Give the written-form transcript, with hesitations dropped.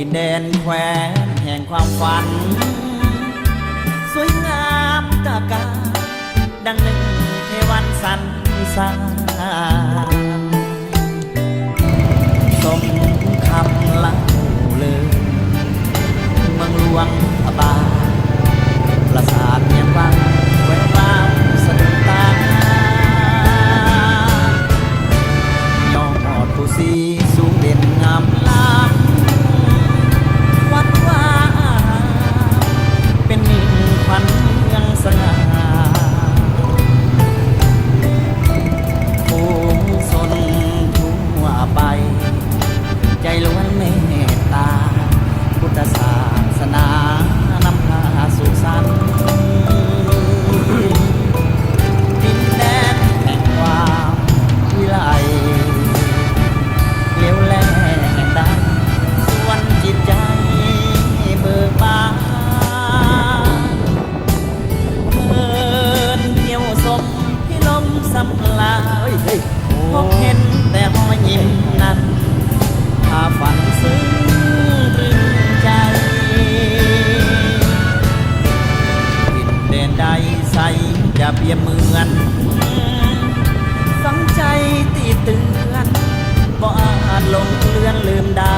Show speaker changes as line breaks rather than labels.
นแดนแคว้นแห่งความฝันสวยงามกาดังหนึ่งเทวันสันสานสมคำเล่าเลยเมืองหลวงพระบาทปราสาทเมียงวังแวววาวสะดุดตายอดผู้สีสูงเด่นงามล้ำวัดว่าเป็นมิ่งขวัญเมืองสง่าผู้สนทั่วไปใจล้วนเมตตาพุทธศาสนานำพาสู่สันต์ดินแดนแห่งความวิไลเลี้ยวแลแห่งใดส่วนจิตใจเบิกบานเมินเที่ยวสมพิลมสำลาพบเห็นแต่หอยยิ้มนั้นพาฝันซึ้งตรึงใจดินแดนใดใสจะเปรียบเหมือนฝังใจตีเตือนบ่อาจหลงเลือนลืมได้